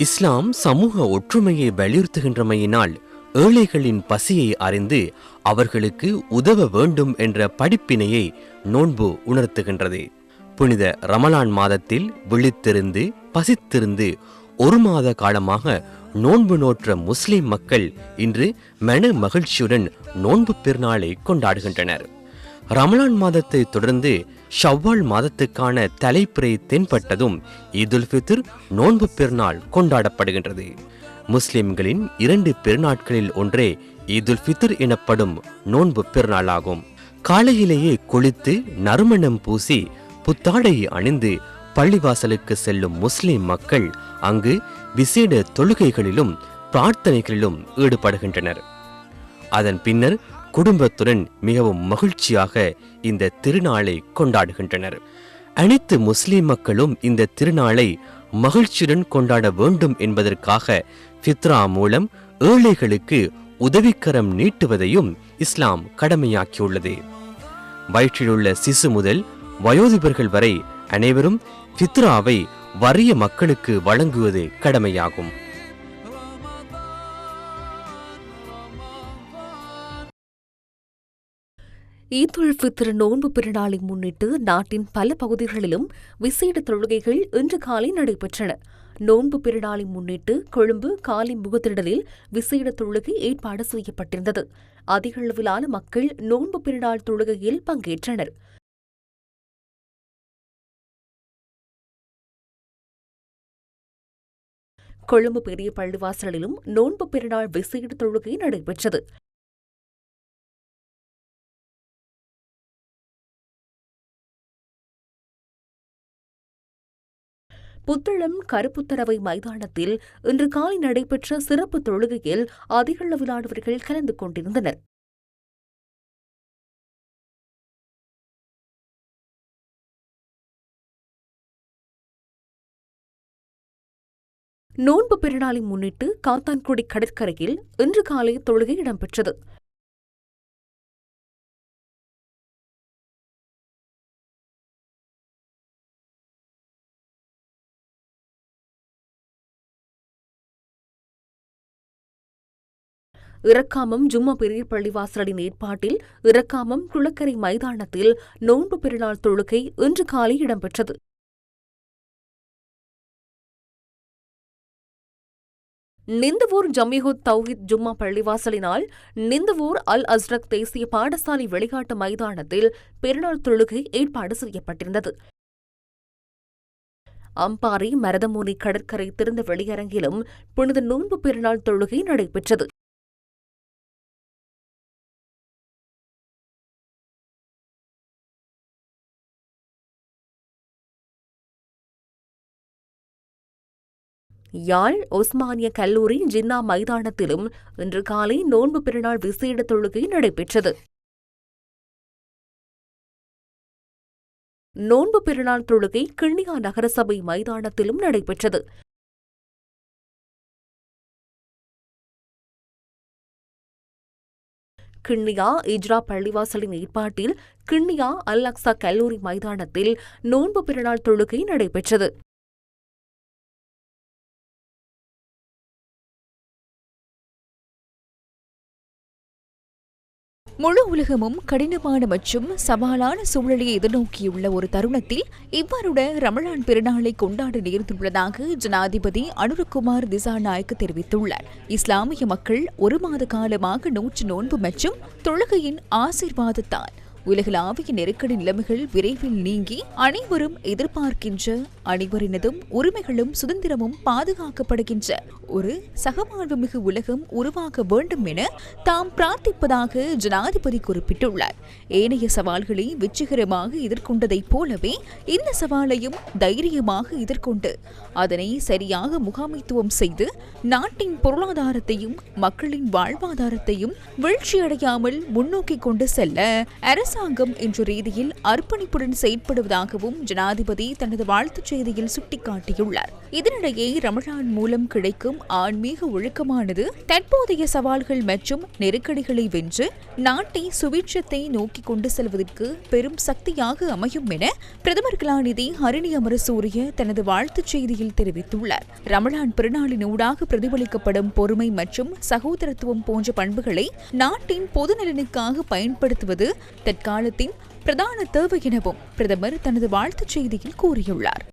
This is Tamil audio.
இஸ்லாம் சமூக ஒற்றுமையை வலியுறுத்துகின்றமையினால் ஏழைகளின் பசியை அறிந்து அவர்களுக்கு உதவ வேண்டும் என்ற படிப்பினையை நோன்பு உணர்த்துகின்றது. புனித ரமலான் மாதத்தில் விழித்திருந்து பசித்திருந்து ஒரு மாத காலமாக நோன்பு நோற்ற முஸ்லிம் மக்கள் இன்று மன மகிழ்ச்சியுடன் நோன்பு பெருநாளை கொண்டாடுகின்றனர். ரமலான் மாதத்தை தொடர்ந்து ஷவ்வால் மாதத்துக்கான தலைப்பிறை தென்பட்டதும் ஈதுல் ஃபித்ர் நோன்பு பெருநாள் கொண்டாடப்படுகின்றது. முஸ்லிம்களின் 2 பெருநாட்களில் ஒன்றே ஈதுல் ஃபித்ர் எனப்படும் நோன்பு பெருநாளாகும். காலையிலேயே குளித்து நறுமணம் பூசி புத்தாடை அணிந்து பள்ளிவாசலுக்கு செல்லும் முஸ்லிம் மக்கள் அங்கு விசேட தொழுகைகளிலும் பிரார்த்தனைகளிலும் ஈடுபடுகின்றனர். அதன் பின்னர் குடும்பத்துடன் மிகவும் மகிழ்ச்சியாக இந்த திருநாளை கொண்டாடுகின்றனர். அனைத்து முஸ்லிம் மக்களும் இந்த திருநாளை மகிழ்ச்சியுடன் கொண்டாட வேண்டும் என்பதற்காக ஃபித்ரா மூலம் ஏழைகளுக்கு உதவிக்கரம் நீட்டுவதையும் இஸ்லாம் கடமையாக்கியுள்ளது. வயிற்றிலுள்ள சிசு முதல் வயோதிபர்கள் வரை அனைவரும் ஃபித்ராவை வறிய மக்களுக்கு வழங்குவது கடமையாகும். ஈதுல் ஃபித்ர் நோன்பு பெருநாளை முன்னிட்டு நாட்டின் பல பகுதிகளிலும் விசேட தொழுகைகள் இன்று காலை நடைபெற்றன. நோன்பு பெருநாளை முன்னிட்டு கொழும்பு காலி முகத்திடலில் விசேட தொழுகை ஏற்பாடு செய்யப்பட்டிருந்தது. அதிக அளவிலான மக்கள் நோன்பு பெருநாள் தொழுகையில் பங்கேற்றனர். கொழும்பு பெரிய பள்ளிவாசலிலும் நோன்பு பெருநாள் விசேட தொழுகை நடைபெற்றது. புத்தளம் கருப்புத்தரவை மைதானத்தில் இன்று காலை நடைபெற்ற சிறப்பு தொழுகையில் அதிக அளவிலானவர்கள் கலந்து கொண்டிருந்தனர். நோன்பு பெருநாளை முன்னிட்டு காத்தான்குடி கடற்கரையில் இன்று காலை தொழுகை இடம்பெற்றது. இறக்காமம் ஜும்மா பெரிய பள்ளிவாசலின் ஏற்பாட்டில் இறக்காமம் குளக்கரை மைதானத்தில் நோன்பு பெருநாள் தொழுகை இன்று காலை இடம்பெற்றது. நிந்தவூர் ஜமீஹுத் தௌஹீத் ஜும்மா பள்ளிவாசலினால் நிந்தவூர் அல் அஸ்ரக் தேசிய பாடசாலை விளையாட்டு மைதானத்தில் பெருநாள் தொழுகை ஏற்பாடு செய்யப்பட்டிருந்தது. அம்பாறை மரதமுனி கடற்கரை திறந்த வெளியரங்கிலும் புனித நோன்பு பெருநாள் தொழுகை நடைபெற்றது. யாழ் ஒஸ்மானிய கல்லூரி ஜின்னா மைதானத்திலும் இன்று காலை நோன்பு பெருநாள் விசேட தொழுகை நடைபெற்றது. நோன்பு பெருநாள் தொழுகை கிண்ணியா நகரசபை மைதானத்திலும் நடைபெற்றது. கிண்ணியா இஜ்ரா பள்ளிவாசலின் ஏற்பாட்டில் கிண்ணியா அல் அக்ஸா கல்லூரி மைதானத்தில் நோன்பு பெருநாள் தொழுகை நடைபெற்றது. முழு உலகமும் கடினமான மற்றும் சவாலான சூழலை எதிர்நோக்கியுள்ள ஒரு தருணத்தில் இவ்வாறுட ரமலான் பெருநாளை கொண்டாட நேர்ந்துள்ளதாக ஜனாதிபதி அனுரகுமார் திசாநாயக்க தெரிவித்துள்ளார். இஸ்லாமிய மக்கள் ஒரு மாத காலமாக நோன்பு மற்றும் தொழுகையின் ஆசீர்வாதத்தால் உலகளாவிய நெருக்கடி நிலைமைகள் விரைவில் நீங்கி அனைவரும் எதிர்பார்க்கின்ற அனைவரினதும் உரிமைகளும் சுதந்திரமும் பாதுகாக்கப்படுகின்ற ஒரு சகவாழ்வுமிகு உலகம் உருவாக வேண்டும் என தாம் பிரார்த்திப்பதாக ஜனாதிபதி குறிப்பிட்டுள்ளார். ஏனைய சவால்களை வெற்றிகரமாக எதிர்கொண்டதைப் போலவே இந்த சவாலையும் தைரியமாக எதிர்கொண்டு அதனை சரியாக முகாமைத்துவம் செய்து நாட்டின் பொருளாதாரத்தையும் மக்களின் வாழ்வாதாரத்தையும் வீழ்ச்சியடையாமல் முன்னோக்கி கொண்டு செல்ல அரசு அரசாங்கம் என்ற ரீதியில் அர்ப்பணிப்புடன் செயற்படுவதாகவும் ஜனாதிபதி தனது வாழ்த்துச் செய்தியில் சுட்டிக்காட்டியுள்ளார். இதனிடையே ரமலான் மூலம் கிடைக்கும் ஆன்மீக ஒழுக்கமானது தற்போதைய சவால்கள் மற்றும் நெருக்கடிகளை வென்று நாட்டை சுபீட்சத்தை நோக்கி கொண்டு செல்வதற்கு பெரும் சக்தியாக அமையும் என பிரதமர் கலாநிதி ஹரிணி அமரசூரிய தனது வாழ்த்துச் செய்தியில் தெரிவித்துள்ளார். ரமலான் பெருநாளின் ஊடாக பிரதிபலிக்கப்படும் பொறுமை மற்றும் சகோதரத்துவம் போன்ற பண்புகளை நாட்டின் பொது நலனுக்காக பயன்படுத்துவது தற்காலத்தின் பிரதான தேவை எனவும் பிரதமர் தனது வாழ்த்துச் செய்தியில் கூறியுள்ளார்.